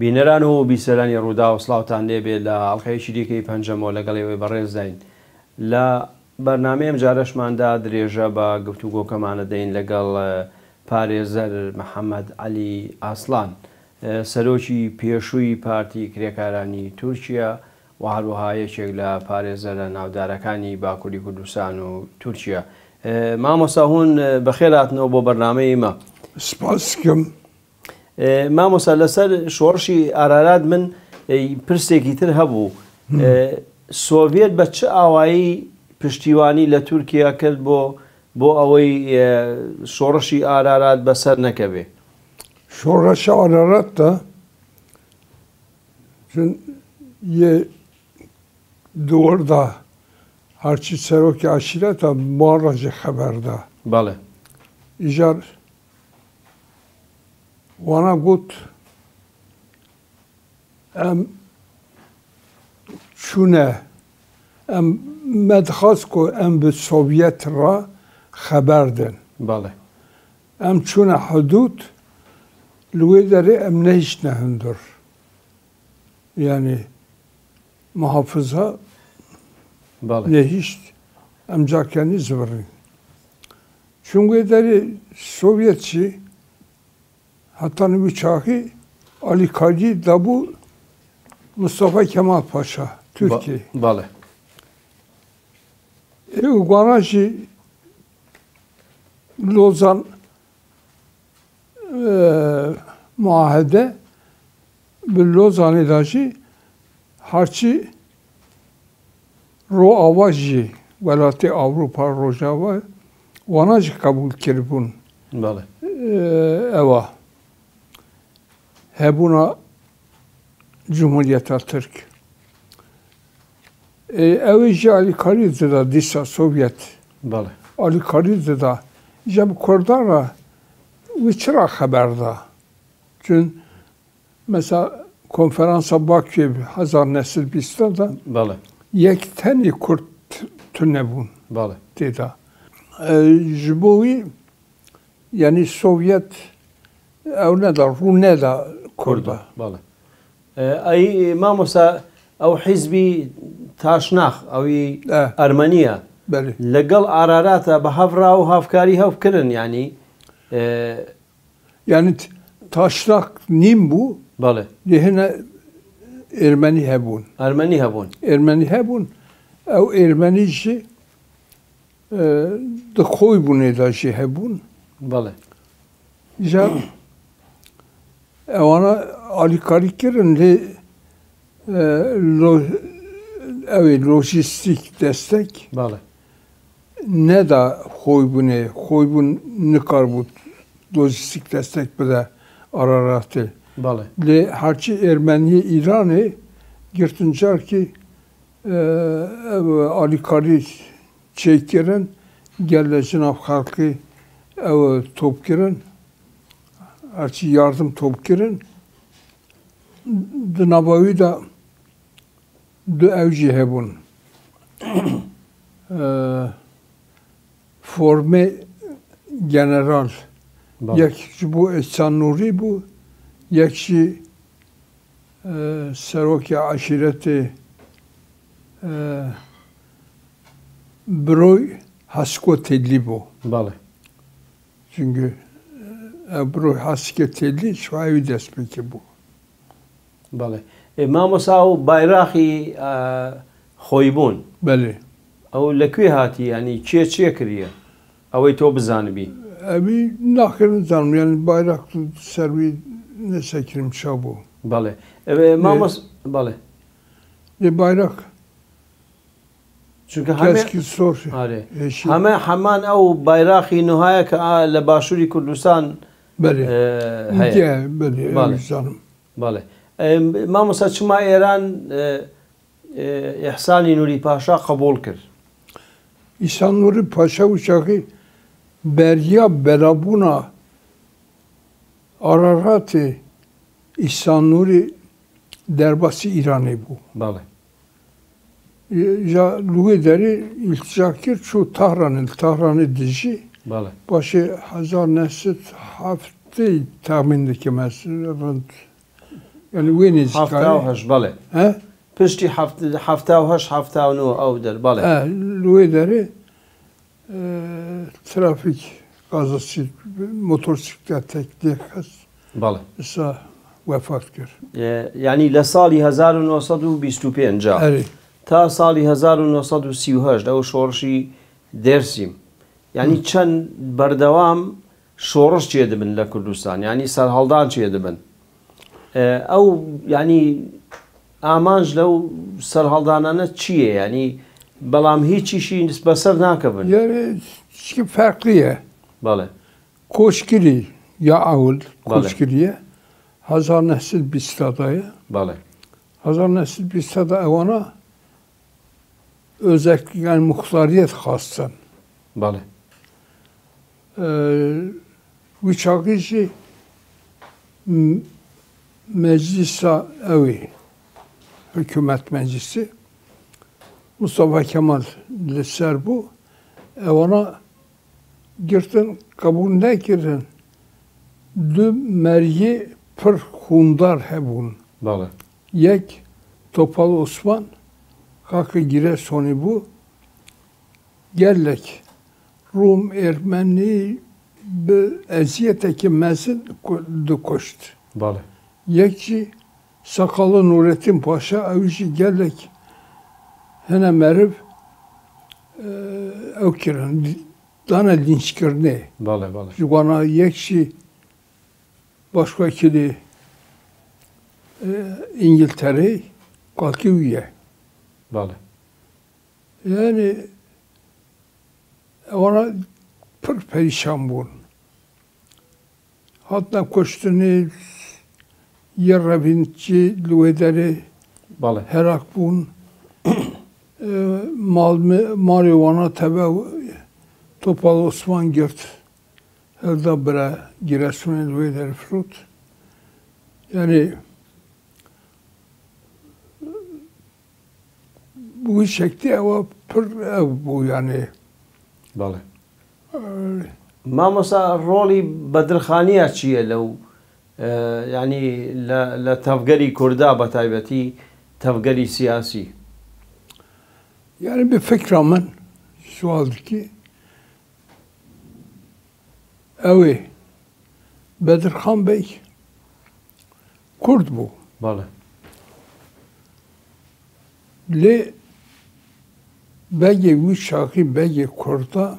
بینەران و بیسەرانی ڕوودا و سڵاوتان لێبێت لە ئەڵقەیەکی دیکەی پەنجەمەوە لەگەڵەوەی بەڕێز داین. لە بەرنامەیەم جارەشماندا درێژە بە گفتوگۆکەمانە دەین لەگەڵ پارێزەر محەممەد عەلی ئاسڵان، سەرۆکی پێشووی پارتی کرێکارانی تورکیا و هەروەها یەکێک لە پارێزەرە ناودارەکانی باکووری کوردستان و تورکیا. مامۆستا هون بەخێر هاتنەوە بۆ بەرنامەی مە. سپاس دەکەم. مامۆستا لەسەر شۆڕشی ئارارات من پرسێکی تر هەبوو. سۆڤێت بە چه ئاوایی پشتیوانی لە تورکیا کرد بۆ ئەوەی شۆڕشی ئارارات بەسەر نەکەوێ؟ شۆڕشی ئارارات da یە دۆردا هەرچی سەرۆکی عەشیرەتە ماڕەژی خەبەردا. بەڵێ. ئیجار wana got em çûne em medxas ku em bi Sovyet ra xeber din. Bale. Em çûne hudud li wê derê em nehîştine hundir. Yani muhafıza nehîşt em cakenî zıvırın. Çünkü wê derê Sovyetçi hatta Nüçahi Ali Kadi da bu Mustafa Kemal Paşa Türkiye. Bale. Uganaji Lozan muahede bir Lozan'ı dahi harçı ro avaji velati Avrupa Rojava vanaj kabul kirbun. Bale. Eva. Hebuna Cumhuriyeta Türk. Evi Ali Karidze da disa Sovyet. Bale. Ali Karidze da jab Kordara viçra haberda. Çünkü mesela konferansa Bakü Hazar Nesil Bistan'da Bale. Yekteni Kurt tünebun. Bale. Dedi. Jbovi yani Sovyet ev ne da Ru ne da Kurda. Bale. Ay mamosa ev hizbi taşnax evi Ermeniya. Beli. Legal ararata bi hevra û hevkarî hev kirin yani. Yani taşnak nim bu. Bale. Lehine Ermeni hebun. Ermeni hebun. Ermeni hebun. Ev Ermenici de koy bu ne da şey hebun. Bale. Ya evana Ali Karikirin de lojistik destek. Bale. Ne da koy bu ne? Koy bu ne kar bu lojistik destek bile araratı. Bale. Le harçı Ermeni İran'ı girtincar ki Ali Kari çekiren gellesin af halkı ev topkiren harçı yardım topkiren Dinabavi da du evci hebun forme general yekşi bu Ehsan Nuri bu yekşi seroki aşireti Broy hasko telli bu. Bale. Çünkü Broy hasko telli şuayı despeki bu. Bale. Mamosa ew bayraxî xۆی bûn. Beli. Ew lekû hatî yani çê kiriye? Ew ê to bizanibî. Evi nakirin zanım yani bayrak servi ne sekirim şabu. Bale. Mamos bale. Bayrak. Çünkü keski sor. Hemen ew bayraxî nihayeke li başûrî Kurdistan beli. heye. Beli. Bale. Zanım. Bale. Mamosa çima Êran İhsanî Nûrî Paşa qebûl kir? İhsan Nûrî Paşa uçağı beriya berabûna araratê İhsan Nûrî derbasî İranê bû. Bale. Ya li wê derê iltica kir çû Tahranê dijî. Bale. Başê 1907 tahmin dikim ez. يعني وين هەفتاهەش بەڵێ ها پشتی هەفتاهەش هەفتاونەوە ئەو دەر بەڵێ لوی داره trafik kazası motosikletek hست بەڵێ issa vefat کرد یعنی لە ساڵی 1925 هەری تا ساڵی 1930 ئەو شۆڕشی دەرسیم یعنی چەند بەردەوام شۆڕش چێ دەبن لە کوردستان ینی سەرهەڵدان چێ دەبن ئەو ینی ئامانج لەو سەرهەڵدانانە چییە ینی بەڵام هیچیشی بەسەر ناکەبن yani ki farklıya بەڵێ koşkiri ya avul Vale. koşkiriye Hazar Nesil Bistada'ya بەڵێ Hazar Nesil Bistada evana özellikle yani muhtariyet hassan بەڵێ Viçakıcı meclisa evi hükümet meclisi Mustafa Kemal Lisser bu evana girtin kabul ne girin dü meryi pır hundar hebun بەڵێ yek Topal Osman kakı gire sonu bu gellek Rum Ermeni bir eziyeteki mezin koştu. بەڵێ Yekçi Sakalı Nurettin Paşa evci gellek hene merib ev kiran dana linç kirne. بەڵێ بەڵێ Jugana yekçi başvekili İngiltere kalkıviye. بەڵێ Yani ona pır perişan bun. Hatta koştuğunu yer rabinci lüvederi بەڵێ herak bun. Marivana tebe Topal Osman girt. Her da bire Giresun'un lüvederi frut. Yani bu şekli eva pır ev bu yani. بەڵێ مامۆسا ڕۆڵی بەدرخانیە چییە لەو ینی لە تەفگەری کووردا بە تایبەتی تەفگەری سیاسی Yani bir fikramın sualdı ki evi Bedirhan Bey Kurd bu. بەڵێ Li bege wî şakî bege Kurda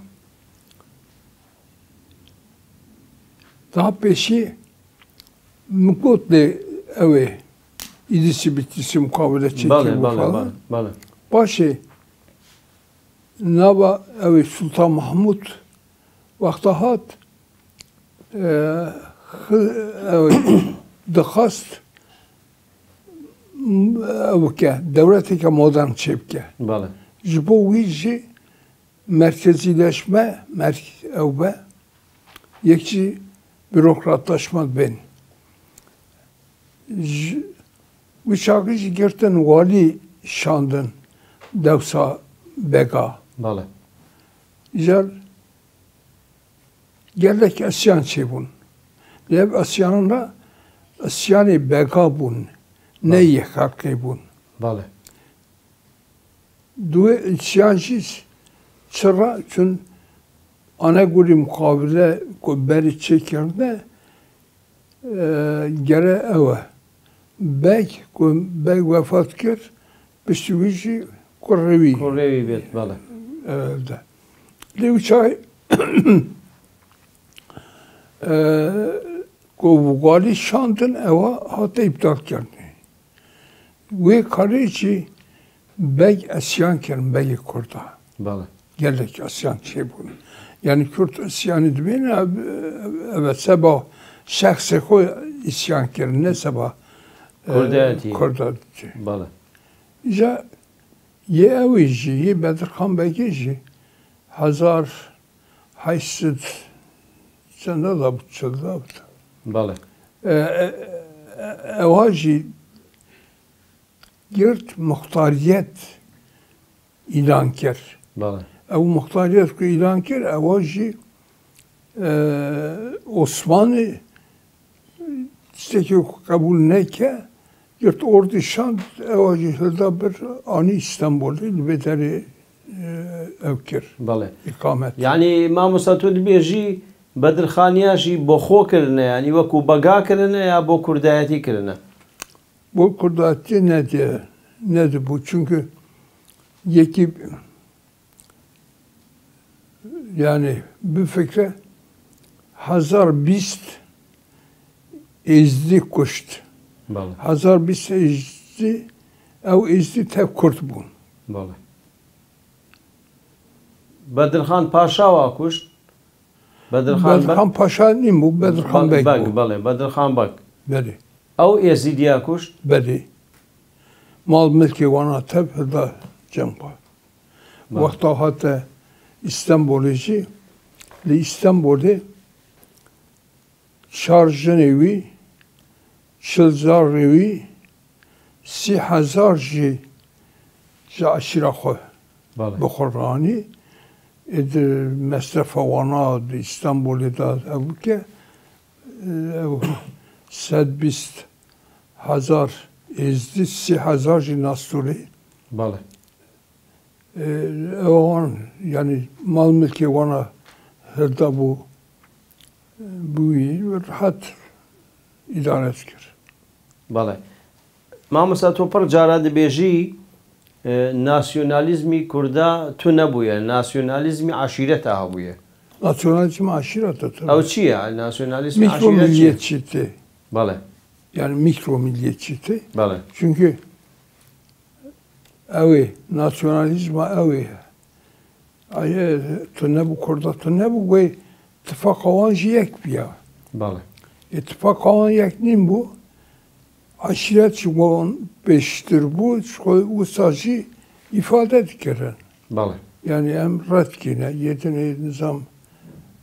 daha peşi mukotle evi idisi bitisi mukabele بەڵێ çekiyor bu بەڵێ falan. بەڵێ Başı nava evi Sultan Mahmud vakta hat dixast evke devleteke modern çepke. بەڵێ Ji bo wî jî merkezileşme evbe yekçi bürokratlaşma ben. Wî çakî jî girtin walî şandin dewsa bega. بەڵێ Jel gelek isyan çêbûn. Lev isyanına isyanê bega bûn. Ne yekakê bûn. بەڵێ Duve isyan jî çıra çün anegurî mukabele ku berî çêkirine gere ew e. Bek ku bek vefat kir piştî wî jî ku rewî کوڕێوی بێت بەڵێ de. Lê çay ku walî şandin ewa hate iptal kirin. Wê karê jî bek isyan kirin bekê Kurda. بەڵێ Gelek isyan çêbûn. Yani Kürt isyanı dibêne evet seba şexsê xwe isyan kirin ne seba Kurdayetî. Kurda. بەڵێ Ja yê ew jî yê Bedirxan Bekê jî 1800 çenda da çılda بەڵێ ewa jî girt muhtariyet ilan kir. بەڵێ Ev muhtariyet ku ilan kir ewa jî Osmanlı tiştekî ku qebûl neke Yurt ordu şant evacı hılda bir ani İstanbul'da bedeli evkir. بله İkamet. يعني مامۆستا تۆ دەبێژی بەدرخانیاشی بۆ خۆکردنە ینی وەکو بەگاکردنە یا بۆ کوردایەتیکردنە Bu kurdati ne diye? Nedir bu? Çünkü yeki yani bu fikre Hazar bist izdi kuşt. بله Hazar bist izdi ev izdi tek kurt bun. بله بەدرخان پاشاوا کوشت بەدرخان Bedirhan Paşa değil bu? Bedirhan Bey بەگ bu. بەڵێ بەدرخان بەگ Beli. ئەو ئێزیدیا کوشت Beli. Mal mülki vana tep da cempa. Vakta hatta İstanbul'u İstanbul'da şarjın evi, çılzar evi, 3000 ji aşira xwe بله bi Xur'anî mesrefa wana İstanbul'da da evke 120,000 ezdi 3000 ji nastûrê بله evan yani mal mülki wana hırda bu rahat idare kir. بەڵێ مامۆستا تۆ پڕ جارا دەبێژی ناسیۆنالیزمی کووردا تو نەبووە ناسیۆنالیزمی عشیرەتە هەبووە Nasyonalizm aşiret ئەو چییە ناسیۆنالیزمی mikro عشیرەت چییە؟ milliyetçiliği. بەڵێ Yani mikro milliyetçiliği. بەڵێ Çünkü evi, nasyonalizma evi. Ay, ne bu kurda, ne bu ve ittifak olan yek bir ya. بەڵێ İttifak olan yek neyim bu? Aşiret şu beştir bu, şu sadece ifade dikeren. بەڵێ Yani emretkine, yedine nizam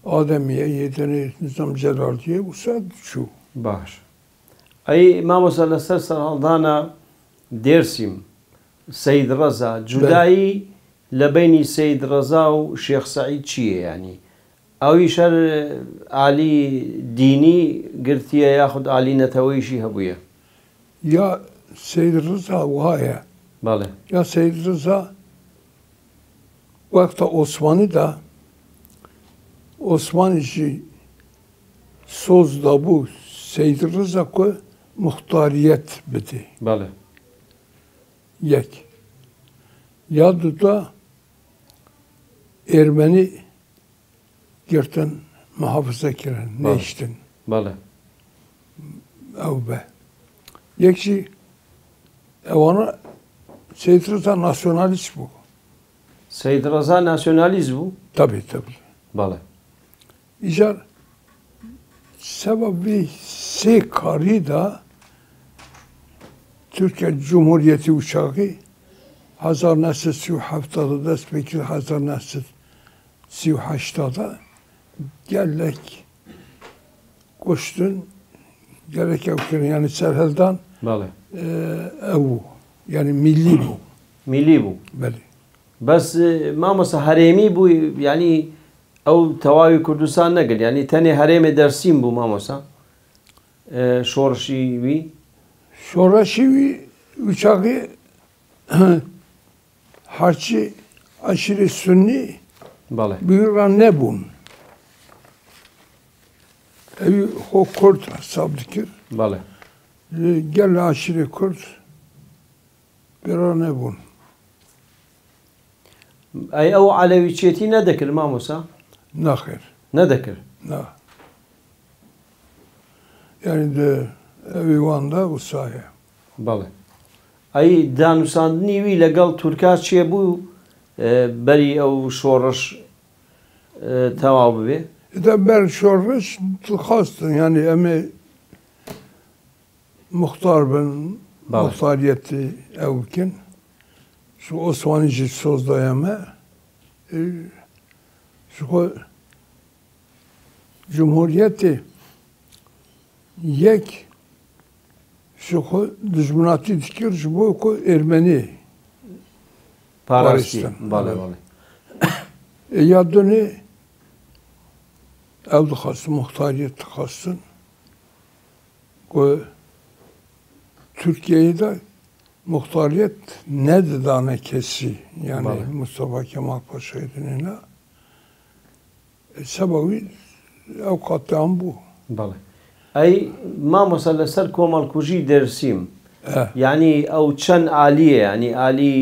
Ademiye, yedine nizam Celal diye bu sadece şu. باش ئەی مامۆستا لەسەر سەرهەڵدانە دێرسیم سەید ڕەزا جودایی لە بینی سەید ڕەزا و شێخ سەعید چییە ینی ئەوی شەر عالی دینی گرتیە یاخود عالی نەتەوەیشی هەبووە Ya Seyyid Rıza vaya, بەڵێ ya Seyyid Rıza vakta Osmanlı da Osmanlı işi sözda bu Seyyid Rıza ko muhtariyet biti. بەڵێ Yek. Ya da Ermeni gerten muhafaza kiren. Ne Var. iştin? بەڵێ Ev be. Yekşi evana Seyyid Rıza nasyonalist bu. سەید ڕەزا ناسیۆنالیز بوو Tabii tabii. بەڵێ İcar sebebi sekari da Türkiye Cumhuriyeti uçağı 1937'da dest bekir 1938'da gelek koştun gerek evkirin yani Serhel'dan بەڵێ evu yani milli bu. میلی بوو Beli. بەس مامۆستا هەرێمی بووی ینی ئەو تەواوی کوردستان نەگرت ینی تەنێ هەرێمێ دەرسیم بوو مامۆستا شۆڕشی وی Sonra şimdi uçağı harçı aşırı sünni بەڵێ buyuran ne bun? Evi o kurt sabdikir. بەڵێ Gel aşırı kurt. Bir ne bun? ئەی ئەو عەلەویچێتی نەدەکرد مامۆستا Nahir. نەدەکرد Na. Yani de evi Van'da bu sahi. بەڵێ ئەی دانوساندنی وی لەگەڵ تورکا چێ بوو بەری ئەو شۆڕش تەواو ببێ Da ben şorreş tıkastın yani emi muhtar ben Bak. muhtariyeti evkin şu Osmanlıcı sözdayeme şu Cumhuriyeti yek şu düşmanatı dikir şu bu Ermeni پاراسی پاراستان. بەڵێ بەڵێ ya dönü evde kalsın, muhtariyet kalsın. O Türkiye'de muhtariyet ne de dane kesi yani Vallahi. Mustafa Kemal Paşa'ydı ne? Sebebi avukattan bu. بەڵێ ئەی مامۆستا لەسەر کۆمەڵکوژی دەرسیم یعنی ئەو چەند ئالیە ینی ئالی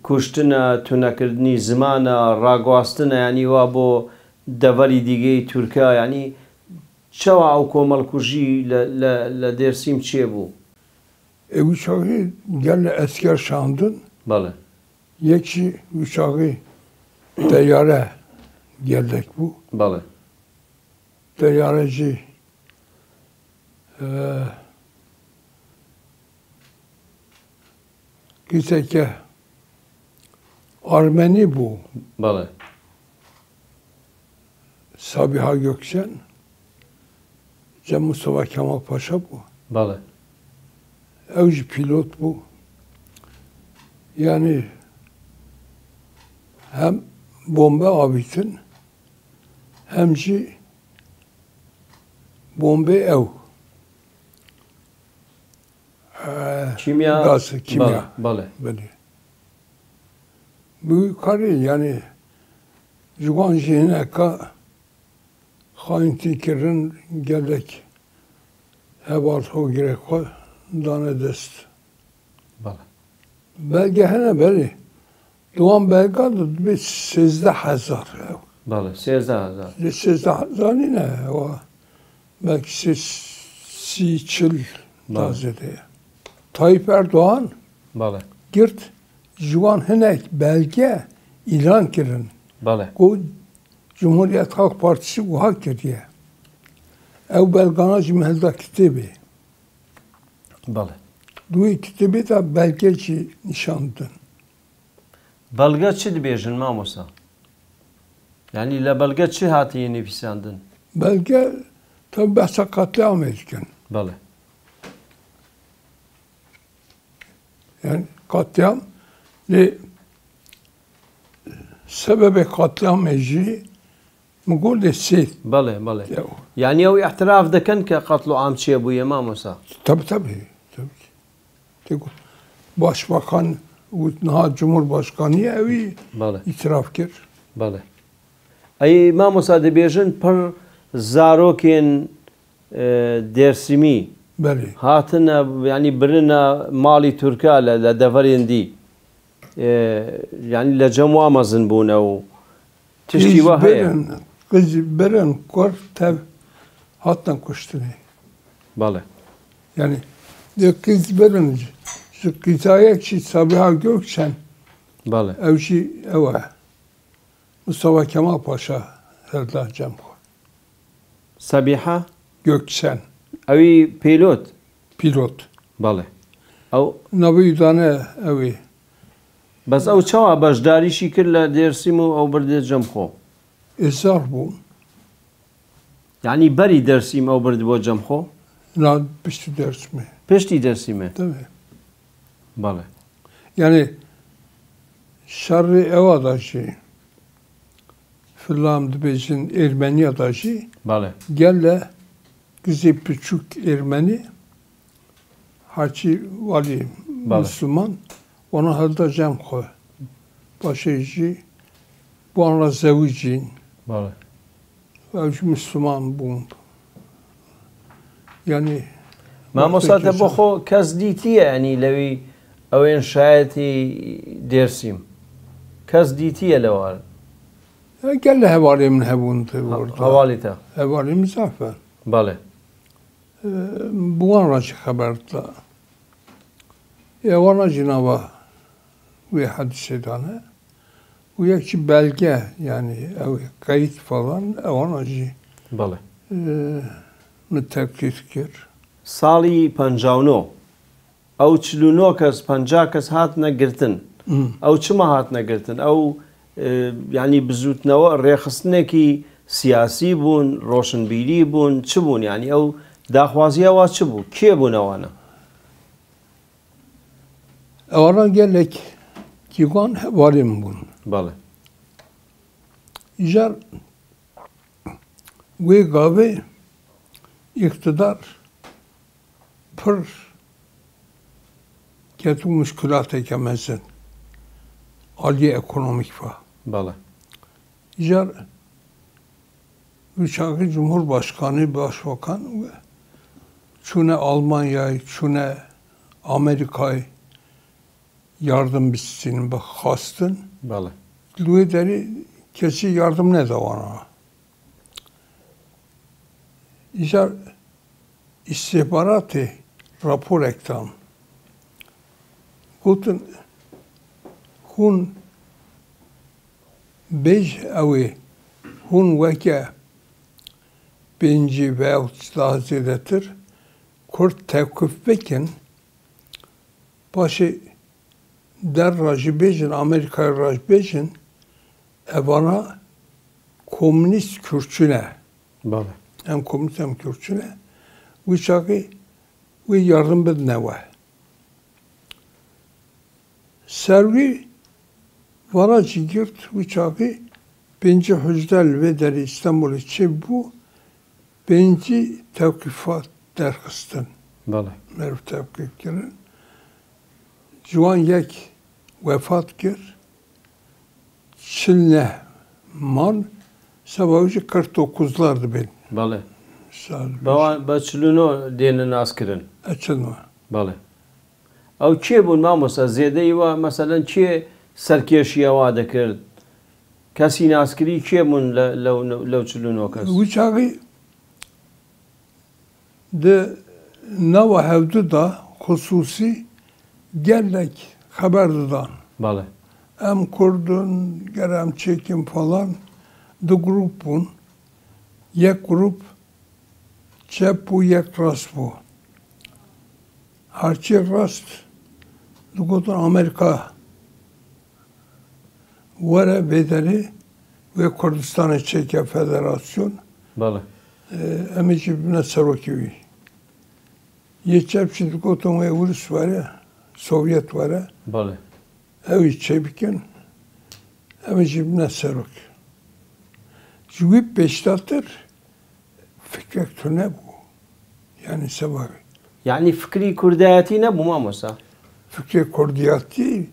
کوشتنە تونەکردنی زمانە ڕاگواستنە ینی وا بۆ دەڤەری دیگەی تورکا ینی چەوە ئەو کۆمەڵکوژی لە دەرسیم چێ بوو؟ Uçağı gel asker şandın. بەڵێ Yekşi uçağı teyare geldik bu. بەڵێ Teyareci Giteke Armeni bu. بەڵێ Sabiha Gökçen Cem Mustafa Kemal Paşa bu. بەڵێ Evci pilot bu. Yani hem bomba abitin hemci bomba ev. kimya Gaz, kimya. بەڵێ Böyle. Bu yukarı yani Jugan Jineka Haintikirin gelek Heval Hogireko Dane dest. بەڵێ Belge hene beri. Doğan belge de bir 13,000 ev. بەڵێ 13,000 13,000 ne o belki 30 tazede. Tayyip Erdoğan بەڵێ girt Jugan Henek belge ilan kirin. بەڵێ O Cumhuriyet Halk Partisi bu hak ediyor. Ev belgana cimhelde kitabı. بەڵێ Duy kitabı da belgeci nişandın. بەڵگە چ دەبێژن مامۆستا؟ ینی لە بەڵگە چی هاتیە نویساندن؟ Belge tabi bahsa katliam etken. بەڵێ Yani katliam sebebi katliam eci مقول السيد بەڵێ بەڵێ یعنی ئەو احتراف دەکەن کە قەتڵ و عام چییە بوویە مامۆستا؟ tabii. Tabii. Başbakan Cumhurbaşkanı evi بەڵێ itiraf kir. بەڵێ ئەی مامۆستا دەبێژن پڕ زارۆکێن دێرسیمی Beli. هاتنە ینی برنە ماڵی تورکا لە دەڤەرێن دی ینی لە جەم وا مەزن بوونە و تشتی وە هەیە Kız beren kor tev hattan kuştunu. بەڵێ Yani kız beren şu kızaya ki Sabiha Gökçen بەڵێ evşi eve Mustafa Kemal Paşa Serdar Cemko. سەبیحە Gökçen ئەوی پێلۆت pilot. بەڵێ ئەو Nabi tane evi. بەس ئەو چاوە بەشداریشی کرد لە دێرسیم و ئەو بردێت جەمخۆ Esar bu. یعنی بەری دەرسیم ئەو برد بۆ جەمخۆ Na pişti ders mi? پشتی دەرسیمە Tabii. بەڵێ Yani şerri ev adaşı filan dibecin Ermeni adaşı بەڵێ gelle kızı küçük Ermeni Hacı Vali Bale. Müslüman ona halda cem koy. Başıcı bu anla zevicin بەڵێ evci Müslüman bu. Yani مامۆستا بۆ خۆ کەس دیتیە ئەنی لەوی ئەوێن شایەتی دێرسیم کەس دیتیە لەوار gelle hevalim hevundu orada. هەواڵیتە Hevalim zafer. بەڵێ Bu anla haberda. Evana Cenab-ı ve hadise tane. Bu yakçı belge yani kayıt falan evanacı بەڵێ mütekkir. ساڵی 59 ئەو 49 کەس 50 کەس هاتنە گرتن ئەو چما هاتنە گرتن ئەو ینی بزوتنەوە ڕێخستنێکی سیاسی بوون ڕۆشنبیری بوون چ بوون ینی ئەو داخوازیەوە چ بوو کێ بوونەوەنە Evana gelek kivan hevalim bun. بەڵێ İcar ve gavi iktidar pır ketû müşkülateke mezin. Aliye ekonomik fa. بەڵێ İcar Uçakı Cumhurbaşkanı, Başbakan ve çune Almanya'yı, çune Amerika'yı yardım bitsin bak hastın. بەڵێ Lüederi kesi yardım ne davana. İcar istihbaratı rapor ektam. Gutun hun bej evi hun veke birinci veyahut daha ziyadetir kurt tevkif bekin başı der rajibejin Amerika'ya rajibejin evana komünist Kürtçüne بەڵێ hem komünist hem Kürtçüne uçakı ve yardım bedine var. Servi vara girt uçakı birinci Hücdel ve deri İstanbul için bu birinci tevkifat derkıstin. بەڵێ Meruf tevkif girin. Civan yek vefat gir. Çinle man sabahıcı 49'lardı benim. بەڵێ بە چلونۆ دێنە ناسکردن Açılma. بەڵێ ئەو چێ بوون مامۆستا زێدەی وە مەسەلەن چێ سەرکێشیەوا دەکرد کەسی ناسکری چێ بوون لەو چلونۆ کەس Uçağı de nava hevdu da hususi gerlek haberdan. بەڵێ Hem kurdun, gerem çekim falan de grubun yek grup cep bu yek rast bu. Harçı rast Dugutun Amerika vere bedeli ve Kürdistan'ı çeke federasyon بەڵێ emici bine serokivi. Yeçep şimdi Dugutun ve Rus var ya, Sovyet var ya, بەڵێ evi çebikin emici bine serok. Cüvip beştattır fikrektü ne bu? Yani sebabı. یعنی فکری کوردایەتی نەبوو مامۆستا Fikri kurdiyati,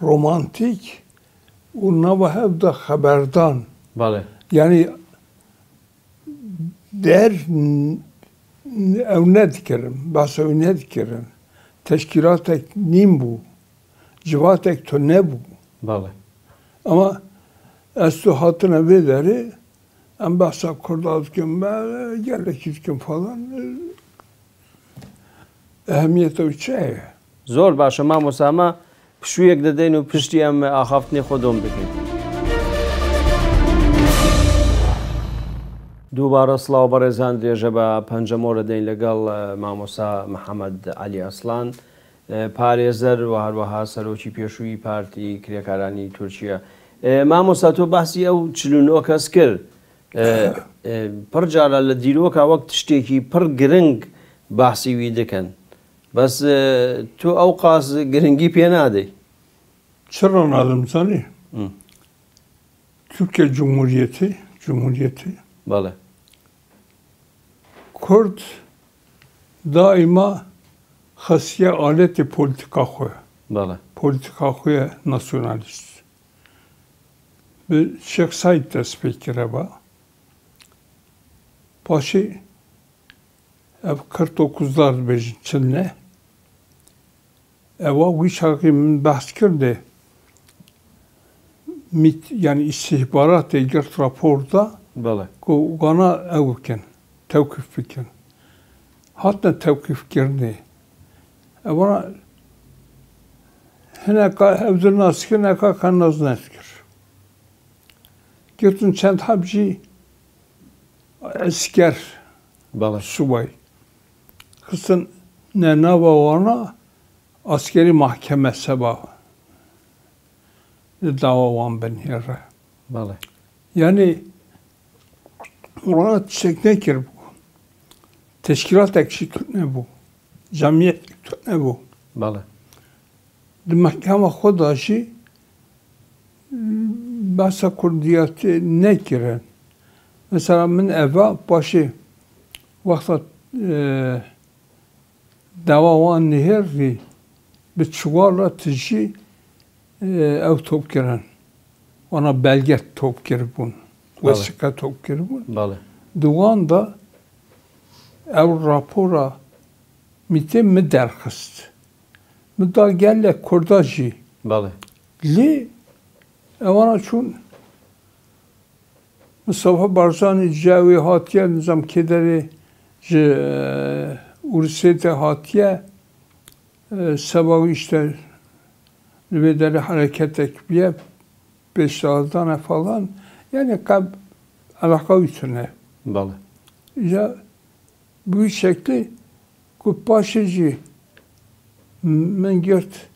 romantik, unna hevda haberdan. بەڵێ Yani der ev ne dikerim, bahse ev ne dikerim. Teşkilatek nim bu, civatek to ne bu. بەڵێ Ama estu hatına bederi, en bahsa kurdadken ben gelekirken falan ehemmiyete uçaya. زۆر باشە مامۆسامە پشوویەک دەدەین و پشتی ئەم ئاخافتنی خۆدۆم بکەین دووبارە سڵاو بەڕێزان درێژە بە پەنجەمۆرە دەین لەگەڵ مامۆسا محەممەد علی ئەسلان پارێزەر و هەروەها سەرۆکی پێشووی پارتی کرێکارانی تورکیا مامۆستا تۆ باسی ئەو چلونۆ کەس کرد پڕ جارە لە دیرۆکە وەک شتێکی پڕ گرنگ باسیوی دەکەن بەس تۆ ئەو قاس گرنگی پێ نادەی Çırran adım sani. Türkiye Cumhuriyeti, بەڵێ Kürt daima hasiye aleti politika koyu. بەڵێ Politika koyu nasyonalist. Bir Şeyh Said de spekire ba. Başı ev 49'lar bejin Çin'le. Eva Vişak'ın bahs kirdi. Yani istihbarat ilgili raporda بەڵێ gana evken, tevkif bikin. Hatta tevkif girdi. Evana hineka evdir naskir, hineka kannaz naskir. Girtin çent habci asker بەڵێ subay. Kısın ne navawana askeri mahkeme sabah. Davavan ben herre. بەڵێ Yani ona teknekir bu. Teşkilat ekşi ne bu? Cemiyet ne bu? بەڵێ Di mahkeme xodaşı bahsa kurdiyatı ne kiren? Mesela min eva başı vakta davavan nehirri به çuvala tişi ev top giren. Ona belge top girbun. Vesika top girbun. بله Duvan da ev rapora mite mi derxist. Mi da gelle kurdajı. بله Li evana çun Mustafa Barzani Cavi hatiye nizam kederi Ursete hatiye sabahı işte Lüvederi hareket ekbiye 5 tane falan yani alaka ütüne. بله Ya bu şekli kupaşıcı men gört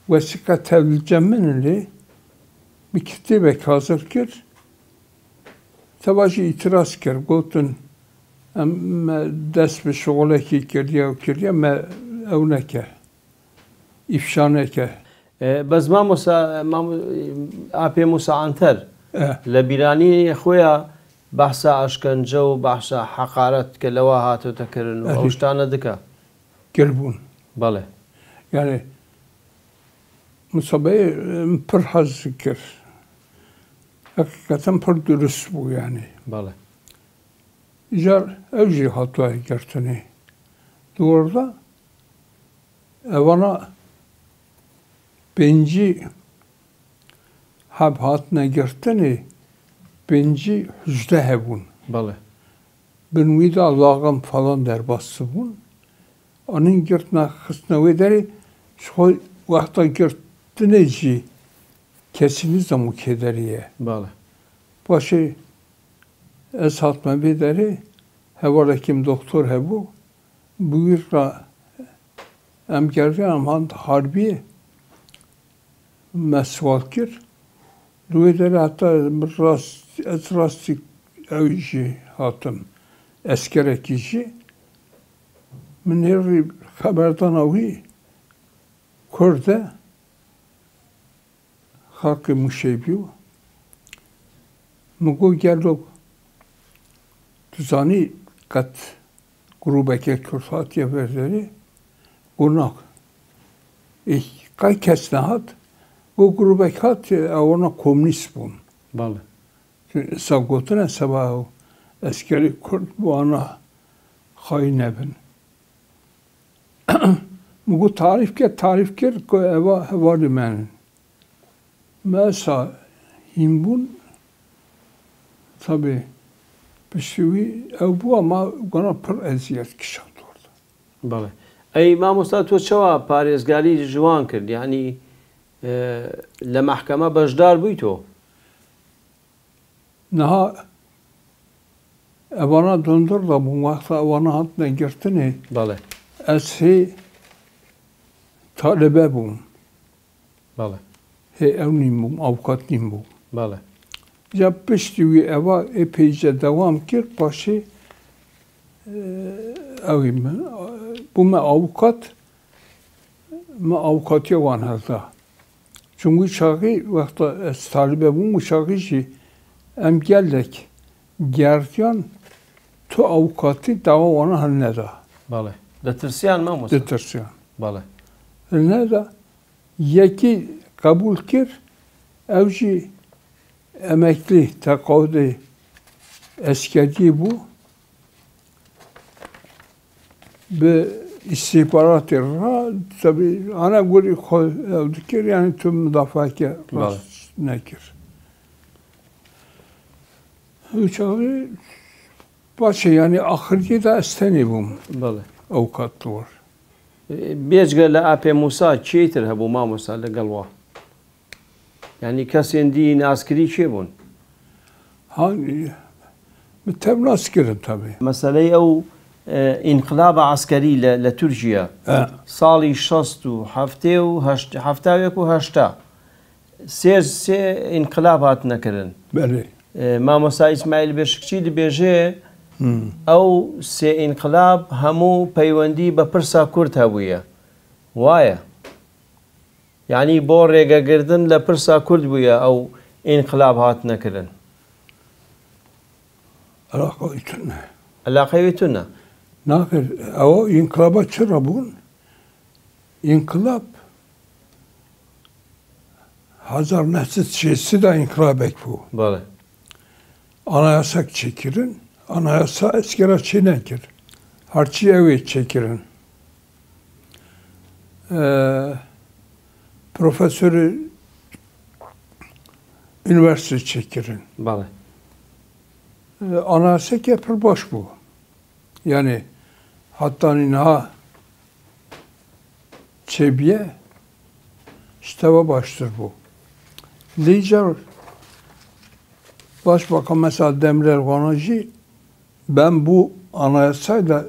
vesika tevlcemenli bir kitibek hazır kir Tavaşı itiraz kir gotun dest bir şoğleki kir me evneke ifşaneke بەس ئاپێ موساعاتەر لە بیرانی خۆیان بەحسا ئەشکەنجە و بەحسا حەقارەت کە لەوە هاتوتەکردن و ئەو شتانە دکە girbun. بەڵێ Yani musabeyi pır hazır kir. Hakikaten pır dürüst bu yani. بەڵێ İcar evci hatayı gertini. Doğruda evana benci hab hatına gertini benci hüzde hebun. بەڵێ Ben vida Allah'ım falan der bası bun. Onun gertine kısna ve deri şu vakta gertineci kesiniz de mukederiye. بەڵێ Başı ez hatma bir deri hevarakim doktor hebu buyurla emgerdi amhan harbi mesvakir Rüvederi hatta rastı evci hatım eskerek işi min her haberdan avi Kurde halkı müşebiyo mugo geldo tuzani kat grubeke kürsatiye verzeri gunak kay kesnahat bu grubekat ona komünist bun. بەڵێ Sagotuna sabahı askeri Kürt bu ana hain ebin. Mugu tarif ker eva hevari men. Mesela himbun tabi pişivi ev bu ama bana pır eziyet kişan orada. بەڵێ ئەی مامۆستا تۆ چەوە پارێزگاری جوان کرد یعنی لە مەحکەمە بەشدار بووی تۆ Naha evana döndür da bu vakti evana hatına girtini بەڵێ esi talebe bum. بەڵێ He evnim bum, avukat nim bum. بەڵێ Ya piştiği eva epeyce devam kir başı evim. Bu me avukat yavan hazda. Çünkü şahı vakti es talibe bum şahı ki em gellek gerdiyan tu avukatı dava ona haline da. بەڵێ دەترسیان مامۆستا Detersiyon. بەڵێ Ne da yeki kabul kir evci emekli tekavüde eskeri bu ve istihbarat ra tabi ana göre evdikir yani tüm müdafake nekir. Uçağı başı yani ahirki de esteni bu بەڵێ avukatlı var. بێجگە لە ئاپێ موسا چیتر هەبوو مامۆستا لەگەڵوە ینی کەسێن دی ناسکری چێ بوون Hani mütevnas girin tabi. مەسەلەی ئەو ئینقلابە عسکەری لە تورکیا ساڵی 1970 سێ ئینقلاب هاتنەکردن Beli. مامۆستا ئیسماعیل بێشکچی دەبێژێ ئەو سێ ئینقلاب هەموو پەیوەندی بە پرسا کورد هەبوویە وایە یعنی بۆ ڕێگەگرتن لە پرسا کورد بوویە ئەو ئینقلاب هاتنەکردن Alaka için. علاقەوی تونە Nakır, o inkılaba çıra bun. İnkılap Hazar Nesit şeysi de inkılabek bu. بله Anayasa çekirin. Anayasa eskere çiğnekir. Harçı evi çekirin. Profesörü üniversite çekirin. بله Anayasa kepir boş bu. Yani hatta inha çebiye işteva baştır bu. Lider Başbakan mesela Demirel Konacı ben bu anayasayla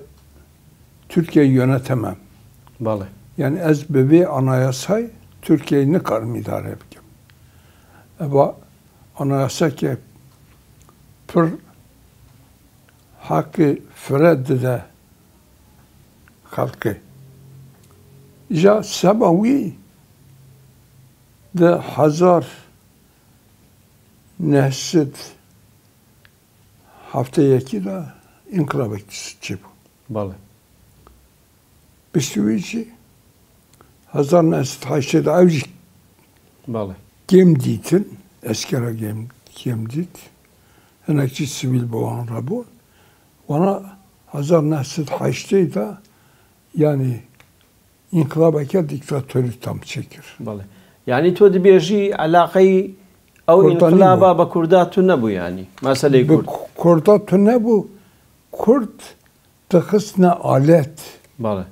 Türkiye'yi yönetemem. بله Yani ez bebeği anayasay Türkiye'yi ne kadar idare edeceğim. Ama anayasa ki pır hakkı fredde de halkı. Ja sebavi de hazar nesit hafta yeki de inkılap etkisi bu. بله Bistivici hazar nesit haşede avcı بله gemditin eskere gemdit henekçi sivil boğan rabu ona hazar nesit haşede yani inkılap eke diktatörü tam çekir. بله يعني تو دبيجي علاقي او كرداني انقلابا بو. بكردات نبو يعني مسألة Bu كرد Kurda ne bu? Kurt tıkısına alet. بله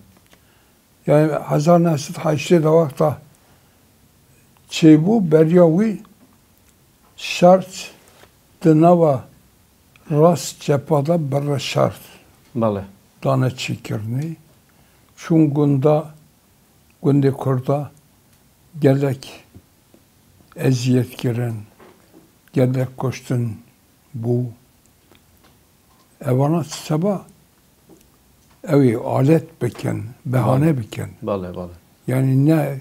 Yani Hazar Nesit Haçlı da vakta bu beryavi şart dınava rast cephada barra şart. بله Dana çekirni. Şungunda günde kurda gelek eziyet giren gelek koştun bu evana sabah evi alet beken, behane beken. بله بله Yani ne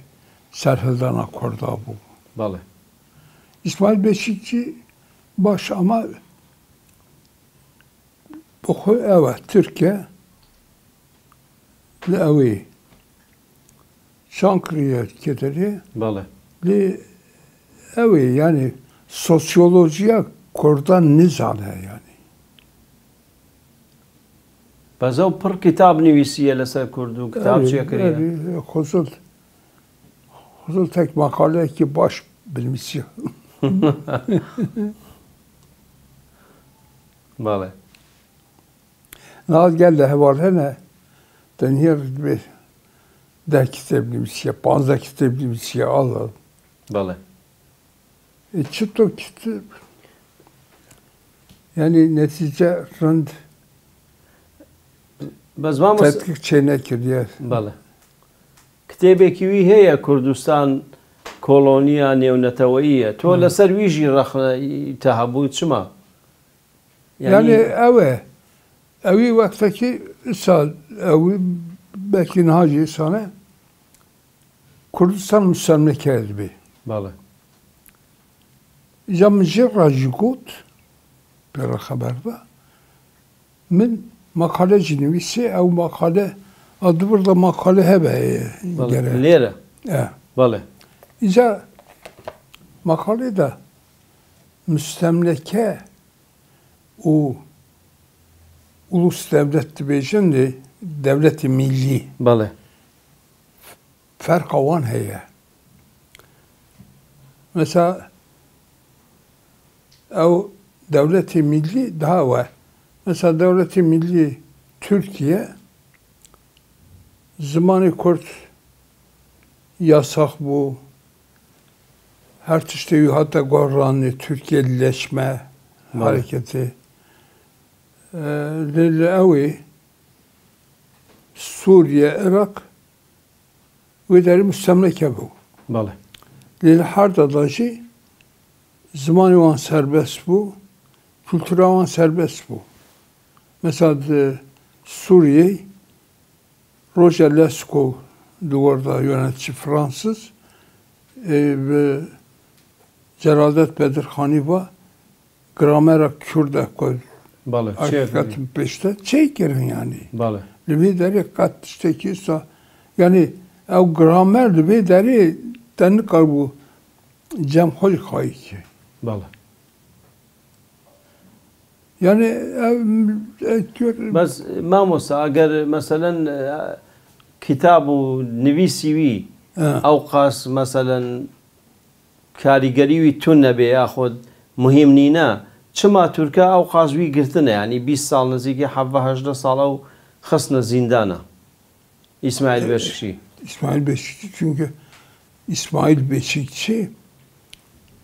serhilden akorda bu. بله İsmail Beşikçi baş ama bu evet Türkiye li evi Şankırı'ya kederi بله li evi yani sosyolojiye kordan nizale yani. بس او پر كتاب نويسية لسر كردو كتاب شيء كريه Huzul tek makale ki baş bilmiş ya. بله Naz geldi hevalhe ne? Denir bir de kitap bilmiş ya. Panza kitap bilmiş ya. Allah. بله Çıktı kitap. Yani netice rend بس ما مس... tetkik çeyne kiriyor. بله كتابك وي هي كردستان كولونيا نيونتوية تو لسر ويجي رخ تهبوت شما Yani evi vaktaki sal evi belki Naci sana Kurdistan müstemleke edbi. بله Jamcı Rajikut bir haberde min makale cinvisi ev makale adı burada makale hebe بله gerek. ليرة Evet. بله İza makalede müstemleke o ulus devleti bejindi devleti milli بله fark avan heye. Mesela o devleti milli daha var. Mesela devleti milli Türkiye zamanı Kürt yasak bu. Her tişte hatta Gorranlı Türkiye'lileşme hareketi. Lillevi Suriye, Irak ve deri müstemleke bu. بله Lille harda dahi zamanı van serbest bu. Kültürü van serbest bu. Mesela Suriye Roger Lescaut duvarda yönetici Fransız ve Celadet Bedirhani var. Gramera Kürde koy. بله Hakikatin peşte çekirin yani. بله Lübi deri kat işte ki yani o gramer lübi deri tenik bu cemhol kayıki. بەڵێ Yani بەس مامۆستا ئەگەر مەسەلەن کتاب و نویسیوی ئەو قاس مەسەلەن کاریگەریوی تون نەبێ یاخۆت مهم نینە چما تورکە ئەو قازوی گرتنە ینی 20 ساڵ نزیکی 70 ساڵە و خستنە زیندانە ئیسماعیل بەشکچی İsmail Beşikçi çünkü İsmail Beşikçi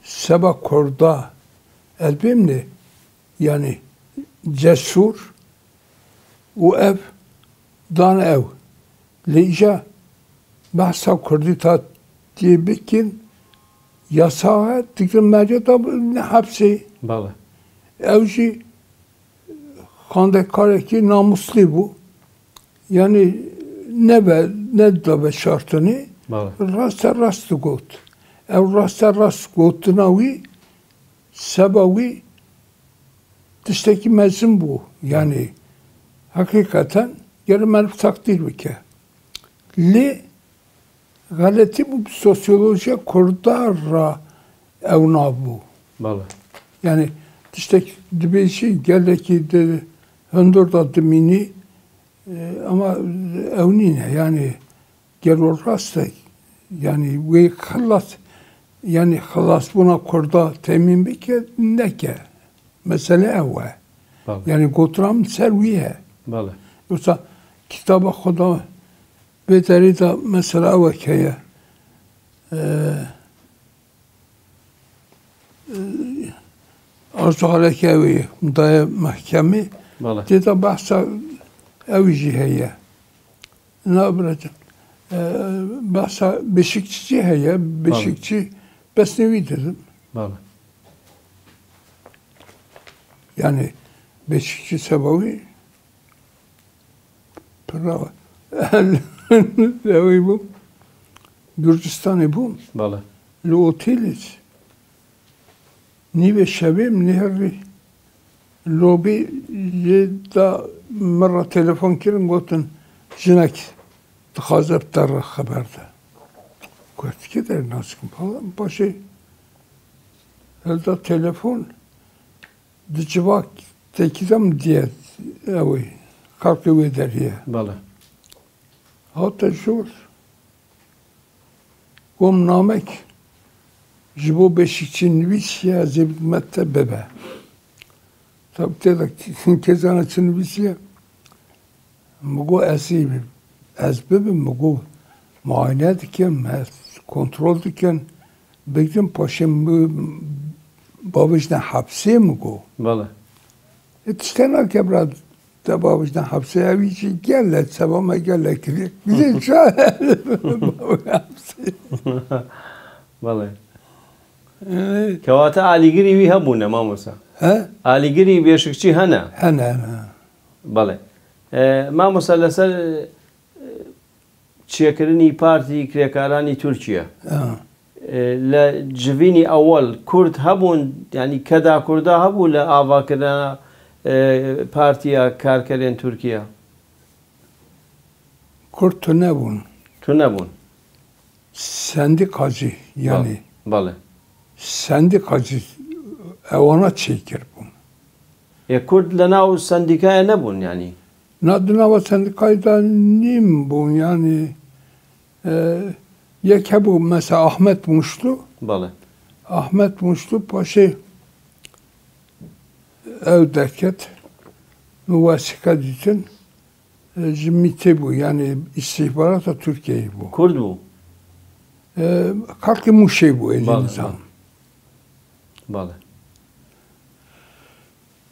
Seba Korda elbimli yani cesur o ev dan ev leyca bahsa kurdi ta diye bikin yasağa dikrim merceda hapsi بەڵێ evci kandekareki namuslu bu yani ne da be şartını بەڵێ rasta got. Ev rasta gotnavi sebebi dıştaki mezun bu. Yani hakikaten yarın takdir bike. Li galeti bu sosyolojiye kurdara evna bu. بەڵێ Yani dıştaki dibeci geldeki de höndürda dimini ama evnine yani gel orası yani ve khalas yani khalas buna kurda temin bike neke mesele evve بەڵێ yani gotram serviye بەڵێ yoksa kitaba Xuda bedeli de mesela evve keye arzu harekevi daya mahkemi بەڵێ dedi bahsa evci heye ne yapacağım bahsa Beşikçi heye Beşikçi besnevi dedim بەڵێ yani Beşikçi sebebi bravo evi bu Gürcistan'ı bu بەڵێ لوتيلس نيبي الشباب نهري لوبي جدا مرة تليفون كيرن قلتن جنك تخاذب تر خبر ده قلت كده الناس falan başı elde telefon dicivak tekizem diye evi kalkıp eder ya بەڵێ hatta şur قوم نامك جبو Beşikçi nivisiye zibmette bebe. Tabi dedik kezana nivisiye mugo esibi ezbebim mugo muayene diken kontrol diken bekledim paşam babajdan hapse mugo. بەڵێ İşte kebra da babajdan hapse evici gelle sabama gelle kiri. Bize hapse. بەڵێ کەواتە ئالیگری وی هەبوونە مامۆستا Ha? ئالیگری بێشکچی هەنە Hene. بەڵێ مامۆستا لەسەر چێکردنی پارتی کرێکارانی تورکیا Ha. لە جڤینی ئەوەڵ کورد هەبوون ینی کەدا کووردا هەبوو لە ئاواکردە پارتیە کارکەرێن تورکیا Kurt ne bun? تو نەبوون Sendikacı yani بەڵێ sendikacı ona çekir bu. کورد لە ناو سندیکایە نەبوون ینی Nadına ve sendikayda nim bu yani yeke bu mesela Ahmet Muşlu بەڵێ Ahmet Muşlu başı evdeket müvesika için cimiti bu yani istihbarata Türkiye bu. کورد بوو Kalkı muşey bu Vallahi. insan. بەڵێ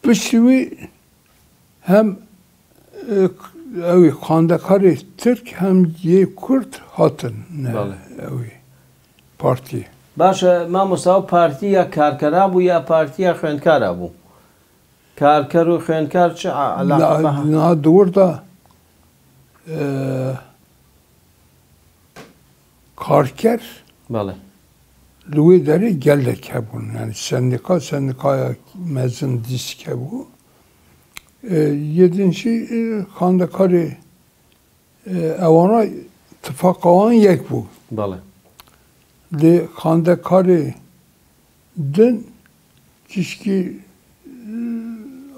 Pişivi hem evi kandakarı Türk hem ye Kürt hatın ne Vallahi. evi parti. باشە مامۆستا و پارتیە کارکەرا بوو یا پارتیە خوێندکارا بوو کارکەر و خوێندکار چ علاقە بە Na doğruda karker بەڵێ Luideri gellek hebun yani sendikaya mezun disk hebu. Yedinci kandakarı evana tıfakavan yek bu. بەڵێ Li kandakarı دن کشکی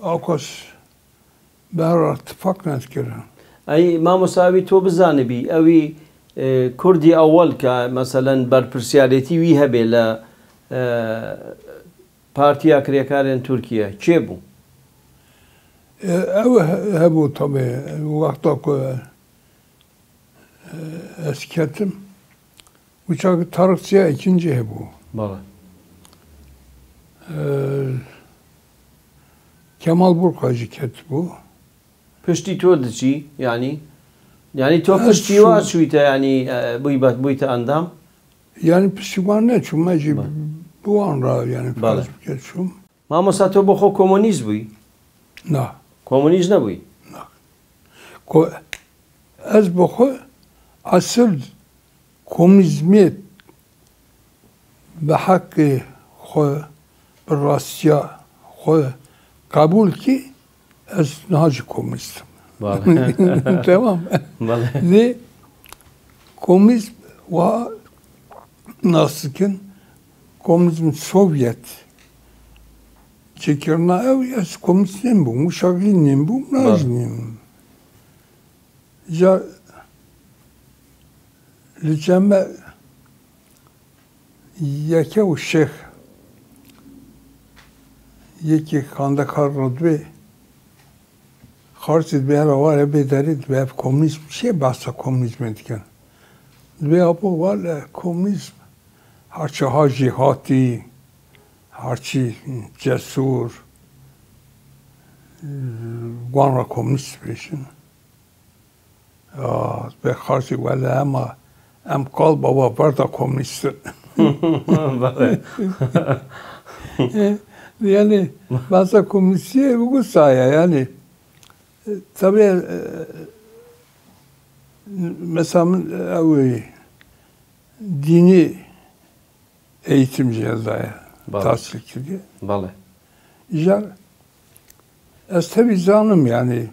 آقاس بر اتفاق نکردن. ئەی مامۆساوی تۆ بزانبی ئەوی کوردی ئەوەڵ کە مەسەلەن بەرپرسیارەتی وی هەبێ لە پارتیا کرێکارێن تورکیا کێ بوو؟ او هبو tabii وقتا که اسکتم uçak Tarıkçı'ya ikinci hebu. بەڵێ Kemal Burkacı ket bu. پشتی تۆ دچی ینی تۆ پشتی وا چوویتە ینی بوویتە ئەندام؟ Yani pişman ne çünkü bu anra yani Bale. geçim. مامۆستا تۆ بۆ خۆ کۆمۆنیست بووی؟ Na. کۆمۆنیست نەبووی؟ Ez bu asıl komünizmi ve hakkı bir rasya kabul ki ez nacı komünistim. بەڵێ Tamam. بەڵێ Ve komünizm ve nasılken komünizm Sovyet çekirna ev ez komünistim bu, muşaginim bu, nazinim. Ya لجمع یکی و شیخ یکی خاندکار رودوی خارجید به رواره بدارید به کمونیسم چه بحث کمونیسم دیگن دوی آبو والا کمونیسم هرچه ها جهاتی هرچی جسور وان را کمونیست بیشن به خارجی والا اما ام کال بابا بردا komünist. Yani bazı komünistliğe bu sayı yani tabii mesela dini eğitimci yazaya tahsil ediyor. بەڵێ Ya tabii zanım yani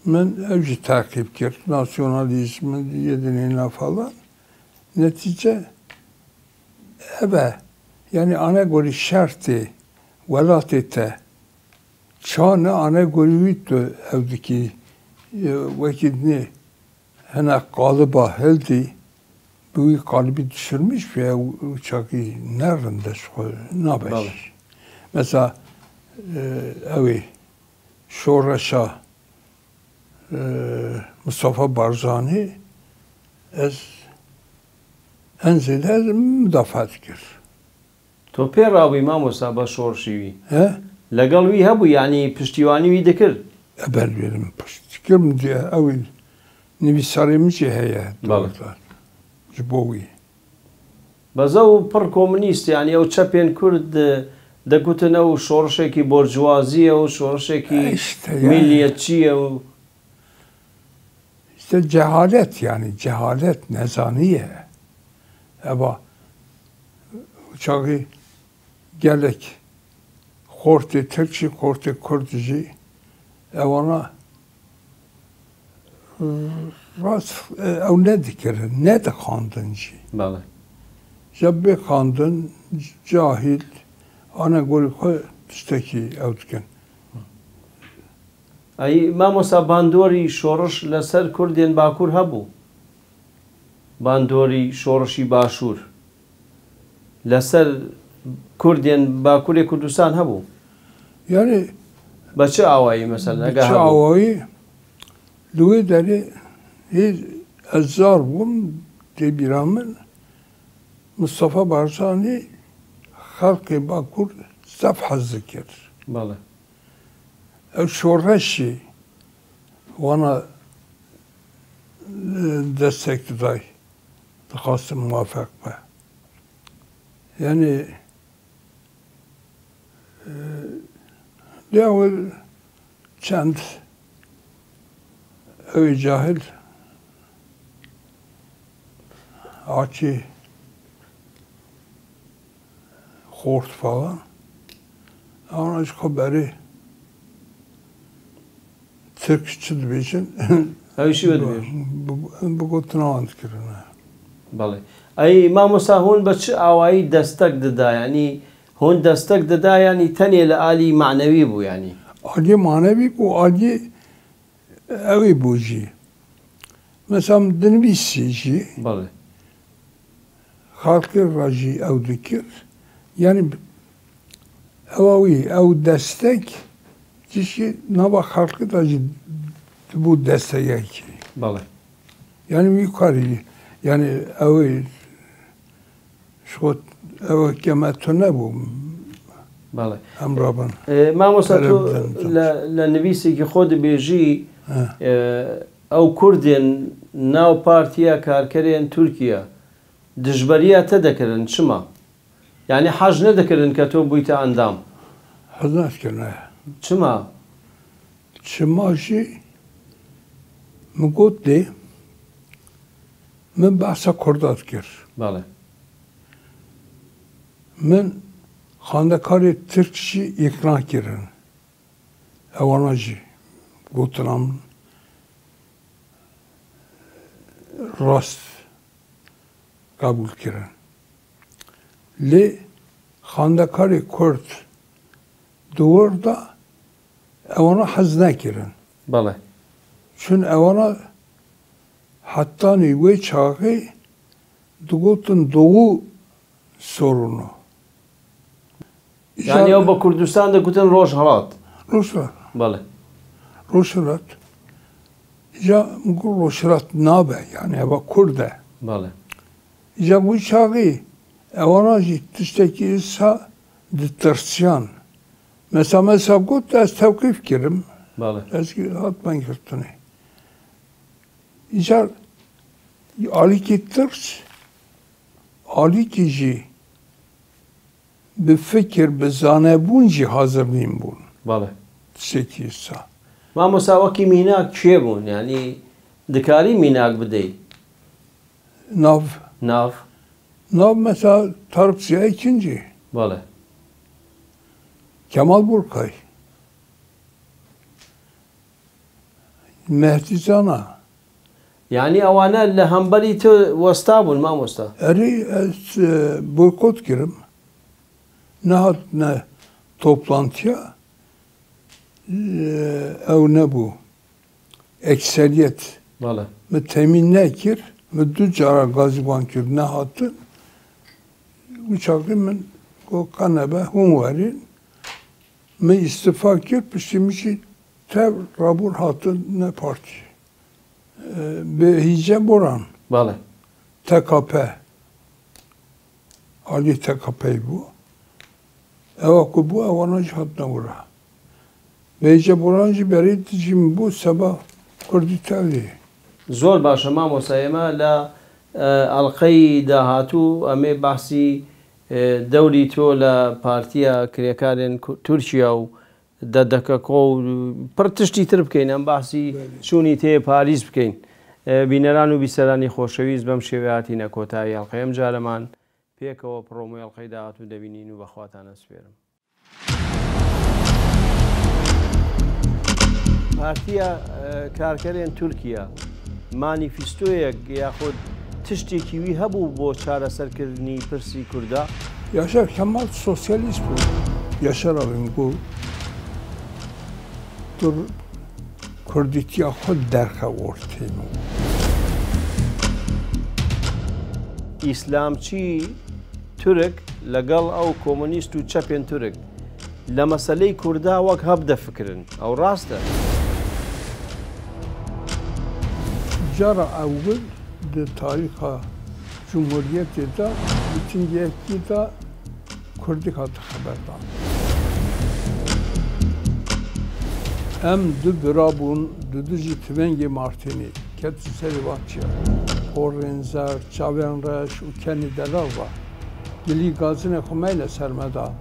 ben evci takip kert, nasyonalizmin yedinine falan. Netice ebe yani ana göre şartı velatete çane ana göre vittu evdeki vakitini hene kalıba heldi bu kalıbı düşürmüş ve uçağı nerede ne beş. Mesela evi şoraşa Mustafa Barzani ez enzeler müdafaa kir. تۆ پێ ڕاوی مامۆستا بە شۆڕشیوی He? لەگەڵ وی هەبوو ینی پشتیوانی وی دەکرد؟ Ebel verim piştikim diye evvel nivîsarêmicê heye Bale. doğrular. Ji bo wî. بەزە و پڕ کۆمونیست ینی ئەو چەپێن کورد دەگوتن ئەو شۆڕشێکی بۆرجوازیە و شۆڕشێکی İşte yani. میلیەتچیە و İşte cehalet yani cehalet nezaniye. Ama uçağı gelek korte Türkçe korte Kürtçe evana rast ev ne dikerin ne de kandınci. بەڵێ Jabbe kandın cahil ana golü tişteki ev diken. ئەی مامۆستا باندۆری شۆڕش لەسەر کوردێن باکوور هەبوو باندۆری شۆڕشی باشوور لەسەر کوردێن باکووری کوردستان هەبوو Yani بە چه ئاوایی مەسەلەن ئەگە هەبوو çavayı luğu deri hiç ezzar bun debiramın Mustafa Barzani halkı Bakur safha zikir. بەڵێ Şoreşi ona destek day. Dıkastım muvaffak be. Yani devil çend öyle cahil açı kort falan ama hiç haberi Türkçe dibêjin ئەویشی وەدوێر بگوتنەوەند کردن. بەڵێ ئەی مامۆستا هۆن بە چ ئاوایی دەستەک دەدا ینی هون دەستەک دەدا ینی تەنێ لە ئالی معنەوی بوو ینی عالی معنوی و عالی اوی بوجی مثلا دنویسی جی بەڵێ خالقی راجی او دکر yani او destek kişi nava halkı da bu desteğe ki. بەڵێ Yani yukarı yani şu kemetine bu بەڵێ emraban. مامۆستا تۆ لە نویسێکی خۆ دەبێژی ئەو کوردێن ناو پارتیە کارکەرێن تورکیا دژبەریە تە دەکردن چما یعنی حەج نەدەکردن کە تۆ بوویتە ئەندام Hazır ne? چما Çımajı muguddi min bahsa kurdat kir. بەڵێ Min xandekarê Türk jî îkna kirin. Ewana jî gotinam rast kabul kirin. Lê xandekarê Kurd dûr da ewana hez nekirin. بەڵێ Çün ewana hattanî wê çaxê digotin doğu sorunu. یعنی ئەو بە کوردستان دەگوتن ڕۆژ هەڵات Ruslar. بەڵێ Roşirat. Ya bu roşirat nabe yani eva kurde. بەڵێ Ya bu çağı evana tişteki ise ditersiyan. Mesela gut az tevkif kirim. بەڵێ Eski hatman yırtını. Ya Ali kittirs. Ali kişi bir fikir, bir zanebunci hazırlayayım bunu. بەڵێ Tişteki ise. مامۆستا وەکی میناک کوێ بوون ینی دکاری میناک بدەیت Nav. ناو Nav mesela Tarık Ziya ikinci. بەڵێ Kemal Burkay. Mehdi Zana. یعنی ئەوانە لە هەمبەری تۆ وەستا بوون مامۆستا Eri boykot girim. Ne toplantıya ev ne bu? Ekseriyet. بەڵێ Mi temin ne kir? Mi dücara gaziban kir ne hatın? Uçakı min o kanebe hun verin. Mi istifa kir pişimişi tev rabur hatın ne parti. Behice Boran. بەڵێ TKP. Ali TKP bu. Evaku bu avanaj hatına vura. Beyce Borancı beri dicim bu sabah Kurditali. زۆر باشە مامۆستا ئێمە لە ئەڵقەی داهاتوو ئەمێ باسی دەوری تۆ لە پارتیە کرێکارێن تورکیا و دەدەکەکۆ و پڕ تشتی تر بکەین ئەم باسی چوونی تێ پاریس بکەین بینەران و بیسەرانی خۆشەویست بەم شێوەیەتی نەکۆتایی ئەڵقەی ئەم جارەمان پێکەوە پڕۆمۆی ئەڵقەی داهاتوو دەبینین و بەخواتانە سپێرم پارتیە کارکەرێن تورکیا مانیفیستۆیەک یاخود تشتێکی وی هەبوو بۆ چارەسەرکردنی پرسی کووردا Yaşar Kemal sosyalist bu. Yaşar abim bu. Dur Kurditya xod derxe ortayım. ئیسلامچی تورک لەگەڵ ئەو کۆمۆنیست و چەپێن تورک لە مەسەلەی کووردا وەک هەب دەفکرن ئەو ڕاستە Cara evvel de tariha Cumhuriyeti de bütün yetki de Kurdik adı haberdar. Hem du birabun düdücü tüvengi martini ketsi serivatçı Orrenzer, Çavenreş, Ukeni Delava Gili gazine kumeyle sermeda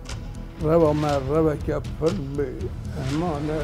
Reva mer, revek yapır, emane